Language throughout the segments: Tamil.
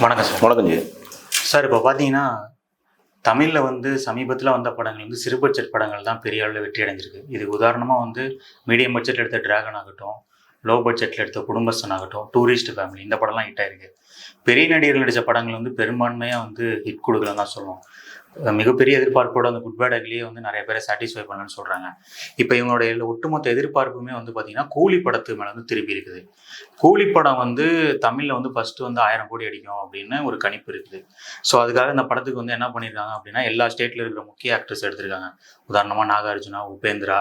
வணக்கம் சார். வணக்கம் ஜி. சார் இப்போ பார்த்தீங்கன்னா, தமிழில் சமீபத்தில் வந்த படங்கள் சிறு பட்ஜெட் படங்கள் தான் பெரிய அளவில் வெற்றி அடைஞ்சிருக்கு. இது உதாரணமாக மீடியம் பட்ஜெட்டில் எடுத்த டிராகன் ஆகட்டும், லோ பட்ஜெட்டில் எடுத்த குடும்பஸ்தன் ஆகட்டும், டூரிஸ்ட் ஃபேமிலி இந்த படம்லாம் ஹிட் ஆயிருக்கு. பெரிய நடிகர்கள் நடித்த படங்கள் பெரும்பான்மையாக ஹிட் கொடுக்கலன்னு தான் சொல்லுவோம். மிகப்பெரிய எதிர்பார்ப்போட அந்த குட் பேட் அக்லியே நிறைய பேரை சாட்டிஸ்ஃபை பண்ணலன்னு சொல்கிறாங்க. இப்போ இவங்களுடைய ஒட்டுமொத்த எதிர்பார்ப்புமே பார்த்தீங்கன்னா கூலி படத்து மேலே திரும்பி இருக்குது. கூலி படம் தமிழில் ஃபஸ்ட்டு 1000 கோடி அடிக்கும் அப்படின்னு ஒரு கணிப்பு இருக்குது. ஸோ அதுக்காக இந்த படத்துக்கு என்ன பண்ணியிருக்காங்க அப்படின்னா, எல்லா ஸ்டேட்டில் இருக்கிற முக்கிய ஆக்டர்ஸ் எடுத்திருக்காங்க. உதாரணமாக நாகார்ஜுனா, உபேந்திரா,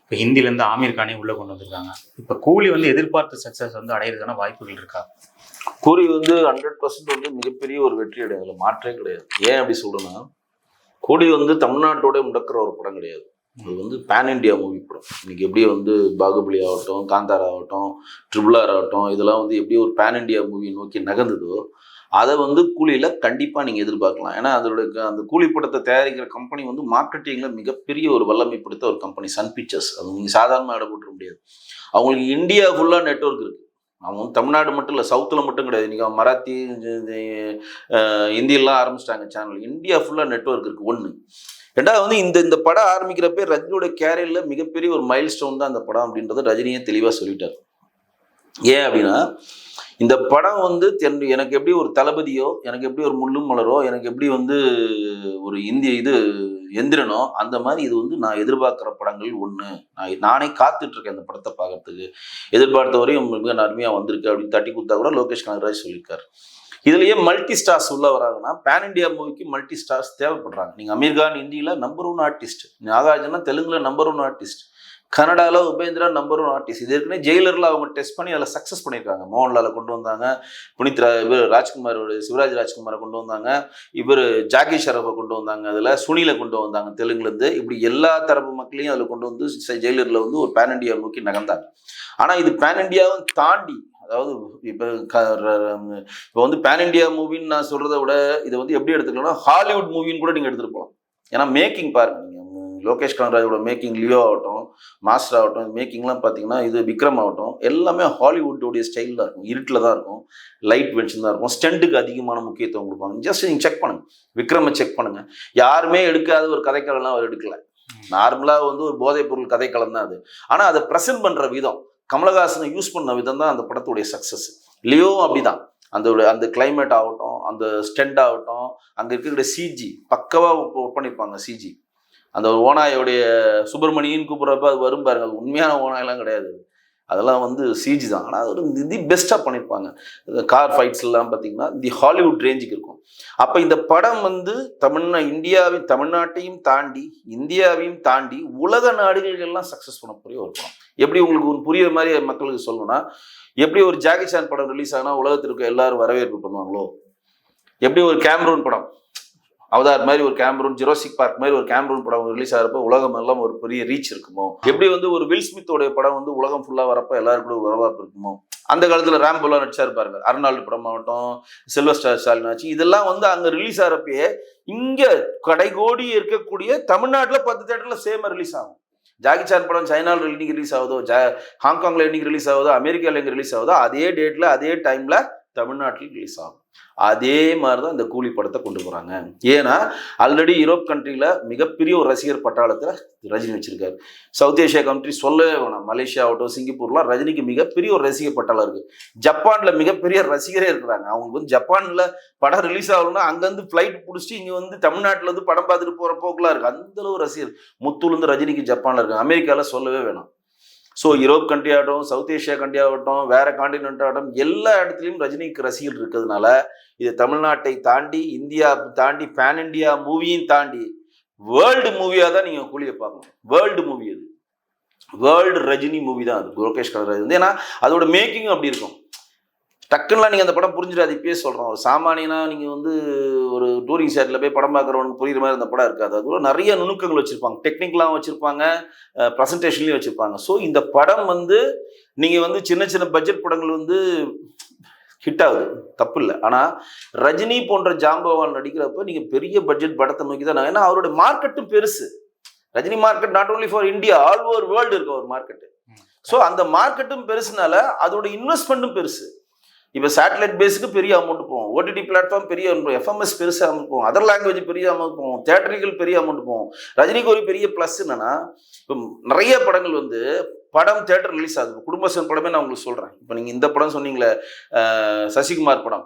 இப்போ ஹிந்திலேருந்து ஆமீர் கானே உள்ளே கொண்டு வந்திருக்காங்க. இப்போ கூலி எதிர்பார்த்த சக்ஸஸ் அடையிறதுக்கான வாய்ப்புகள் இருக்கா? கூலி 100% மிகப்பெரிய ஒரு வெற்றி அடையாது, மாற்றே கிடையாது. ஏன் அப்படி சொல்றேன்னா, கூலி தமிழ்நாட்டோட முடக்கிற ஒரு படம் கிடையாது. அது பேன் இண்டியா மூவி படம். இன்னைக்கு எப்படி பாகுபலி ஆகட்டும், காந்தாரா ஆகட்டும், RRR ஆகட்டும், இதெல்லாம் எப்படி ஒரு பேன் இண்டியா மூவி நோக்கி நகர்ந்ததோ அதை கூலியில கண்டிப்பா நீங்க எதிர்பார்க்கலாம். ஏன்னா அந்த கூலி படத்தை தயாரிக்கிற கம்பெனி மார்க்கெட்டிங்ல மிகப்பெரிய ஒரு வல்லமை படுத்த ஒரு கம்பெனி, சன் பிக்சர்ஸ். அது நீங்க சாதாரண இட போட்டுற முடியாது. அவங்களுக்கு இந்தியா ஃபுல்லா நெட்வொர்க் இருக்கு. அவங்க தமிழ்நாடு மட்டும் இல்லை, சவுத்தில் மட்டும் கிடையாது. இன்றைக்கி மராத்தி, ஹிந்தியெல்லாம் ஆரம்பிச்சிட்டாங்க சேனல். இந்தியா ஃபுல்லாக நெட்வொர்க் இருக்குது. ஒன்று. ரெண்டாவது இந்த படம் ஆரம்பிக்கிறப்ப ரஜினியோட கேரியரில் மிகப்பெரிய ஒரு மைல் ஸ்டோன் தான் அந்த படம் அப்படின்றத ரஜினியே தெளிவாக சொல்லிட்டார். ஏன் அப்படின்னா, இந்த படம் எனக்கு எப்படி ஒரு தளபதியோ, எனக்கு எப்படி ஒரு முள்ளும் மலரோ, எனக்கு எப்படி ஒரு எந்திரனோ, அந்த மாதிரி இது நான் எதிர்பார்க்குற படங்கள் ஒன்று. நானே காத்துட்ருக்கேன் அந்த படத்தை பார்க்கறதுக்கு. எதிர்பார்த்த வரையும் மிக அருமையாக வந்திருக்கு அப்படின்னு தட்டி கொடுத்தா கூட லோகேஷ் கனகராஜ் சொல்லியிருக்காரு. இதுலேயே மல்டி ஸ்டார்ஸ் உள்ள வராங்கன்னா, பேன் இண்டியா மூவிக்கு மல்டி ஸ்டார்ஸ் தேவைப்படுறாங்க. நீங்கள் அமீர் கான் இந்தியில் நம்பர் 1 ஆர்டிஸ்ட், நாகார்ஜுனா தெலுங்குல நம்பர் 1 ஆர்டிஸ்ட், கன்னடாவில் உபேந்திரா நம்பர் 1 ஆர்டிஸ்ட். இது ஏற்கனவே ஜெயிலரில் அவங்க டெஸ்ட் பண்ணி அதில் சக்ஸஸ் பண்ணியிருக்காங்க. மோகன்லாலை கொண்டு வந்தாங்க, புனித் ராஜ்குமாரோட சிவராஜ் ராஜ்குமாரை கொண்டு வந்தாங்க, ஜாக்கி ஷரஃபை கொண்டு வந்தாங்க, அதில் சுனிலை கொண்டு வந்தாங்க தெலுங்குலேருந்து. இப்படி எல்லா தரப்பு மக்களையும் அதில் கொண்டு ஜெயிலரில் ஒரு பேன் இண்டியா நோக்கி நகர்ந்தாங்க. ஆனால் இது பேன் இண்டியாவும் தாண்டி, அதாவது இப்போ பேன் இண்டியா மூவின்னு நான் சொல்கிறத விட இதை எப்படி எடுத்துக்கலாம்னா, ஹாலிவுட் மூவின்னு கூட நீங்கள் எடுத்துகிட்டு போகலாம். ஏன்னா மேக்கிங் பாருங்கள். நீங்கள் லோகேஷ் கனகராஜோட மேக்கிங், லியோ ஆகட்டும், மாஸ்டர் ஆகட்டும், மேக்கிங்லாம் பார்த்தீங்கன்னா, இது விக்ரம் ஆகட்டும், எல்லாமே ஹாலிவுட்டோடைய ஸ்டைலில் இருக்கும். இருட்டில் தான் இருக்கும், லைட் வென்ஷன் தான் இருக்கும், ஸ்டண்ட்டுக்கு அதிகமான முக்கியத்துவம் கொடுப்பாங்க. ஜஸ்ட் நீங்கள் செக் பண்ணுங்கள், விக்ரமை செக் பண்ணுங்கள். யாருமே எடுக்காத ஒரு கதைக்களம்லாம் அவர் எடுக்கலை. நார்மலாக ஒரு போதைப் பொருள் கதைக்களம் தான் அது. ஆனால் அதை ப்ரெசென்ட் பண்ணுற விதம், கமலஹாசனை யூஸ் பண்ண விதம் தான் அந்த படத்துடைய சக்ஸஸ். லியோவும் அப்படிதான். அந்த கிளைமேட் ஆகட்டும், அந்த ஸ்டெண்ட் ஆகட்டும், அங்கே இருக்கக்கூடிய சிஜி பக்கவாக ஒர்க் பண்ணியிருப்பாங்க. சிஜி அந்த ஒரு ஓனாயோடைய சுப்பிரமணியன்னு கூப்பிட்றப்ப அது வரும் பாருங்க, அது உண்மையான ஓனாயெல்லாம் கிடையாது, அதெல்லாம் சிஜி தான். ஆனால் அது தி பெஸ்ட்டாக பண்ணியிருப்பாங்க. கார் ஃபைட்ஸ் எல்லாம் பார்த்தீங்கன்னா தி ஹாலிவுட் ரேஞ்சுக்கு இருக்கும். அப்போ இந்த படம் தமிழ்நாட்டையும் தாண்டி, இந்தியாவையும் தாண்டி உலக நாடுகளெல்லாம் சக்ஸஸ் பண்ணக்கூடிய ஒரு படம். எப்படி உங்களுக்கு ஒரு புரியுற மாதிரி மக்களுக்கு சொல்லணும்னா, எப்படி ஒரு ஜாக்கி சான் படம் ரிலீஸ் ஆனால் உலகத்திற்கு எல்லாரும் வரவேற்பு பண்ணுவாங்களோ, எப்படி ஒரு கேமரூன் படம், அவதார் மாதிரி ஒரு கேமரூன், ஜுராசிக் பார்க் மாதிரி ஒரு கேமரூன் படம் ரிலீஸ் ஆகிறப்ப உலகம் எல்லாம் ஒரு பெரிய ரீச் இருக்குமோ, எப்படி ஒரு வில் ஸ்மித்தோடைய படம் உலகம் ஃபுல்லாக வரப்போ எல்லாரும் கூட வரவேற்பு இருக்குமோ. அந்த காலத்தில் ரேம்போலாம் நடிச்சாரு பாருங்க, அர்னால்டு படம் ஆகட்டும், சில்வஸ்டர் ஸ்டாலின் ஆச்சு, இதெல்லாம் அங்கே ரிலீஸ் ஆகிறப்பயே இங்கே கடைகோடி இருக்கக்கூடிய தமிழ்நாட்டில் 10 தேட்டரில் சேமாக ரிலீஸ் ஆகும். ஜாக்கி சான் படம் சைனாவில் இன்னைக்கு ரிலீஸ் ஆகுதோ, ஹாங்காங்கில் இன்னைக்கு ரிலீஸ் ஆகுதோ, அமெரிக்காவில் எங்கே ரிலீஸ் ஆகுதோ, அதே டேட்டில் அதே டைமில் தமிழ்நாட்டில் ரிலீஸ் ஆகும். அதே மாதிரி தான் இந்த கூலி படத்தை கொண்டு போகிறாங்க. ஏன்னா ஆல்ரெடி யூரோப் கண்ட்ரியில் மிகப்பெரிய ஒரு ரசிகர் பட்டாளத்தில் ரஜினி வச்சிருக்காரு. சவுத் ஏஷியா கண்ட்ரி சொல்லவே வேணாம், மலேசியா ஆகட்டும், சிங்கப்பூர்லாம் ரஜினிக்கு மிகப்பெரிய ஒரு ரசிகர் பட்டாளம் இருக்குது. ஜப்பானில் மிகப்பெரிய ரசிகரே இருக்கிறாங்க. அவங்களுக்கு ஜப்பானில் படம் ரிலீஸ் ஆகணும்னா அங்கேருந்து ஃப்ளைட் பிடிச்சிட்டு இங்கே தமிழ்நாட்டில் படம் பார்த்துட்டு போகிற போக்கெலாம் இருக்குது. அந்தளவு ரசிகர் முத்துலேருந்து ரஜினிக்கு ஜப்பானில் இருக்குது. அமெரிக்காவில் சொல்லவே வேணாம். ஸோ யூரோப் கண்ட்ரி ஆகட்டும், சவுத் ஏஷியா கண்ட்ரி ஆகட்டும், வேற காண்டினென்ட் ஆகட்டும், எல்லா இடத்துலையும் ரஜினிக்கு ரசிகர்கள் இருக்கிறதுனால இது தமிழ்நாட்டை தாண்டி, இந்தியா தாண்டி, பேன் இண்டியா மூவியும் தாண்டி வேர்ல்டு மூவியாக தான் நீங்கள் கூலியை பார்க்கணும். வேர்ல்டு மூவி அது, வேர்ல்டு ரஜினி மூவி தான் அது, லோகேஷ் கனகராஜ். ஏன்னா அதோட மேக்கிங்கும் அப்படி இருக்கும். டக்குன்னெலாம் நீங்கள் அந்த படம் புரிஞ்சிடாது. இப்பயே சொல்கிறோம், ஒரு சாமானியனா நீங்கள் ஒரு டூரிங் சைட்டில் போய் படம் பார்க்குறவனுக்கு புரியுற மாதிரி அந்த படம் இருக்காது. அது நிறைய நுணுக்கங்கள் வச்சுருப்பாங்க, டெக்னிக்கலாகவும் வச்சுருப்பாங்க, ப்ரெசன்டேஷன்லையும் வச்சுருப்பாங்க. ஸோ இந்த படம் நீங்கள் சின்ன சின்ன பட்ஜெட் படங்கள் ஹிட் ஆகுது, தப்பு இல்லை. ஆனால் ரஜினி போன்ற ஜாம்பவான் நடிக்கிறப்ப நீங்கள் பெரிய பட்ஜெட் படத்தை நோக்கி தான். ஏன்னா அவருடைய மார்க்கெட்டும் பெருசு. Rajini market not only for India, all over world இருக்க ஒரு மார்க்கெட்டு. ஸோ அந்த மார்க்கெட்டும் பெருசுனால அதோட இன்வெஸ்ட்மெண்ட்டும் பெருசு. இப்போ சேட்டலைட் பேஸுக்கு பெரிய அமௌண்ட் போகும், ஓடிடி பிளாட்ஃபார்ம் பெரிய எஃப்எம்எஸ் பெருசாக அமௌண்ட் போகும், அதர் லாங்குவேஜ் பெரிய அமௌண்ட் போகும், தேட்டரிக்கல் பெரிய அமௌண்ட் போகும். ரஜினிக்கு ஒரு பெரிய ப்ளஸ் என்னன்னா, இப்போ நிறைய படங்கள் வந்து படம் தேட்டர் ரிலீஸ் ஆகுது. குடும்பஸ்தன் படமே நான் உங்களுக்கு சொல்கிறேன். இப்போ நீங்கள் இந்த படம் சொன்னீங்களே, சசிகுமார் படம்,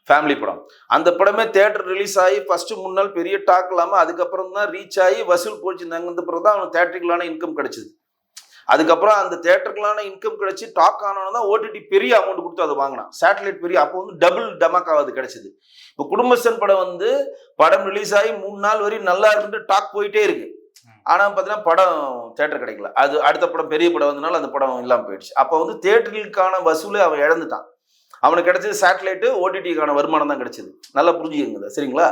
ஃபேமிலி படம், அந்த படமே தேட்டர் ரிலீஸ் ஆகி ஃபர்ஸ்ட் 3 நாள் பெரிய டாக் இல்லாமல் அதுக்கப்புறம் தான் ரீச் ஆகி வசூல் போச்சுருந்தாங்க. அந்த பிறகு தான் அவனுக்கு தேட்டருக்கலான இன்கம் கிடைச்சிது. அதுக்கப்புறம் அந்த தேட்டருக்கலான இன்கம் கிடைச்சி டாக் ஆனவன தான் ஓடிடி பெரிய அமௌண்ட் கொடுத்து அதை வாங்கினான். சேட்டலைட் பெரிய, அப்போ வந்து டபுள் டமாக்காவது கிடைச்சிது. இப்போ குடும்பஸ்தன் படம் வந்து படம் ரிலீஸ் ஆகி 3 நாள் வரையும் நல்லா இருந்து டாக் போயிட்டே இருக்கு. ஆனால் பார்த்தீங்கன்னா படம் தேட்டர் கிடைக்கல. அது அடுத்த படம் பெரிய படம் வந்தனால அந்த படம் இல்லாமல் போயிடுச்சு. அப்போ வந்து தேட்டர்களுக்கான வசூலை அவன் இழந்துட்டான். அவனுக்கு கிடைச்சது சேட்டலைட்டு, ஓடிடிக்கான வருமானம் தான் கிடைச்சது. நல்லா புரிஞ்சுக்கங்க, சரிங்களா?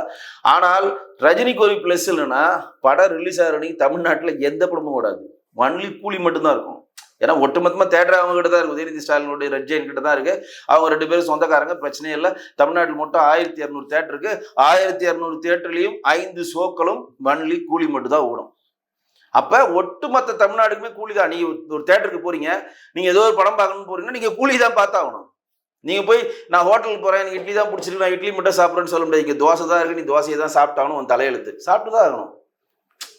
ஆனால் ரஜினிக்கு ஒரு பிளஸ் இல்லைன்னா, படம் ரிலீஸ் ஆகிற அன்னைக்கு தமிழ்நாட்டில் எந்த படமும் ஓடாது, ஒன்லி கூலி மட்டும்தான் இருக்கும். ஏன்னா ஒட்டுமொத்தமாக தேட்டர் அவங்க கிட்ட தான் இருக்கும். உதயநிதி ஸ்டாலினுடைய ரெட் ஜெயின் கிட்ட தான் இருக்கு. அவங்க 2 பேரும் சொந்தக்காரங்க, பிரச்சனையே இல்லை. தமிழ்நாட்டில் மட்டும் 1200 தேட்டர் இருக்கு. 1200 தேட்டர்லையும் 5 ஷோக்களும் ஒன்லி கூலி மட்டும் தான் ஓடும். அப்போ ஒட்டுமொத்த தமிழ்நாடுக்குமே கூலி தான். நீங்கள் ஒரு தேட்டருக்கு போறீங்க, நீங்கள் ஏதோ ஒரு படம் பார்க்கணும்னு போறீங்கன்னா நீங்கள் கூலி தான் பார்த்தாகணும். நீங்கள் போய் நான் ஹோட்டலுக்கு போகிறேன், எனக்கு இட்லி தான் பிடிச்சிருக்கு, நான் இட்லி மட்டும் சாப்பிட்றேன்னு சொல்ல முடியாது. இங்கே தோசை தான் இருக்குது, நீ தோசையை தான் சாப்பிட்டாகணும், உன் தலையெழுத்து, சாப்பிட்டு தான் ஆகணும்.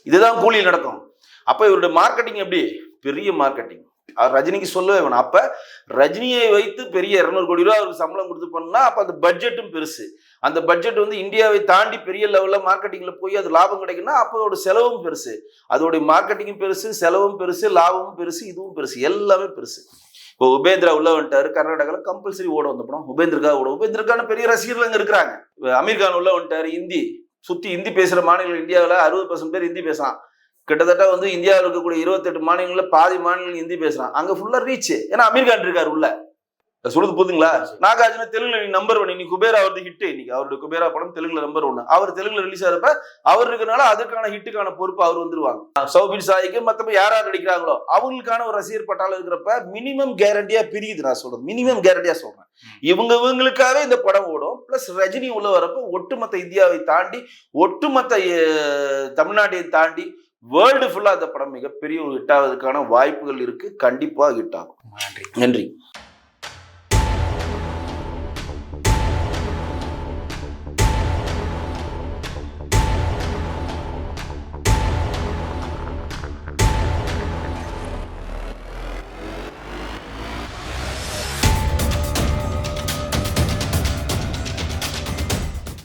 இதுதான் கூலி நடக்கும். அப்போ இவருடைய மார்க்கெட்டிங் எப்படி? பெரிய மார்க்கெட்டிங். ரஜினிக்கு சொல்லவே வேணும். அப்போ ரஜினியை வைத்து பெரிய 200 கோடி ரூபா அவருக்கு சம்பளம் கொடுத்து பண்ணா அப்போ அந்த பட்ஜெட்டும் பெருசு. அந்த பட்ஜெட் வந்து இந்தியாவை தாண்டி பெரிய லெவலில் மார்க்கெட்டிங்கில் போய் அது லாபம் கிடைக்குன்னா அப்போ அதோட செலவும் பெருசு. அதோடைய மார்க்கெட்டிங்கும் பெருசு, செலவும் பெருசு, லாபமும் பெருசு, இதுவும் பெருசு, எல்லாமே பெருசு. இப்போ உபேந்திரா உள்ள வந்துட்டாரு, கர்நாடகாவில் கம்பல்சரி ஓட வந்த படம் உபேந்திரக்காக ஓடும். உபேந்திரக்கான பெரிய ரசிகர்கள் அங்கே இருக்கிறாங்க. அமீர் கான் உள்ள வந்துட்டாரு, ஹிந்தி சுற்றி ஹிந்தி பேசுகிற மாநிலங்கள் இந்தியாவில் 60% பேர் ஹிந்தி பேசலாம். கிட்டத்தட்ட வந்து இந்தியாவில் இருக்கக்கூடிய 28 மாநிலங்களில் பாதி மாநிலங்கள் ஹிந்தி பேசுறான். அங்கே ஃபுல்லாக ரீச். ஏன்னா அமீர் கான் இருக்காரு உள்ள. சொல்லுது போதுங்களா? நாகார்ஜுன தெலுங்குல நீ நம்பர் 1, இன்னைக்கு குபேரா அவரது ஹிட். இன்னைக்கு அவருடைய குபேரா படம் தெலுங்குல நம்பர் 1. அவர் தெலுங்குல ரிலீஸ் ஆகிறப்ப அவர் இருக்கனால அதுக்கான ஹிட்டுக்கான பொறுப்பு அவர் வந்துருவாங்க. சௌபின் சாய்க்கு மற்றபடி யார் நடிக்கிறாங்களோ அவங்களுக்கான ஒரு ரசிகர் பட்டாளம் இருக்கிறப்ப மினிமம் கேரண்டியா பிரியுது. நான் சொல்றது மினிமம் கேரண்டியா சொல்றேன். இவங்களுக்காகவே இந்த படம் ஓடும். பிளஸ் ரஜினி உள்ள வரப்ப ஒட்டுமொத்த இந்தியாவை தாண்டி, ஒட்டுமொத்த தமிழ்நாட்டை தாண்டி வேர்ல்டு ஃபுல்லா அந்த படம் மிகப்பெரிய ஒரு ஹிட் ஆவதுக்கான வாய்ப்புகள் இருக்கு. கண்டிப்பா ஹிட் ஆகும். நன்றி. நன்றி.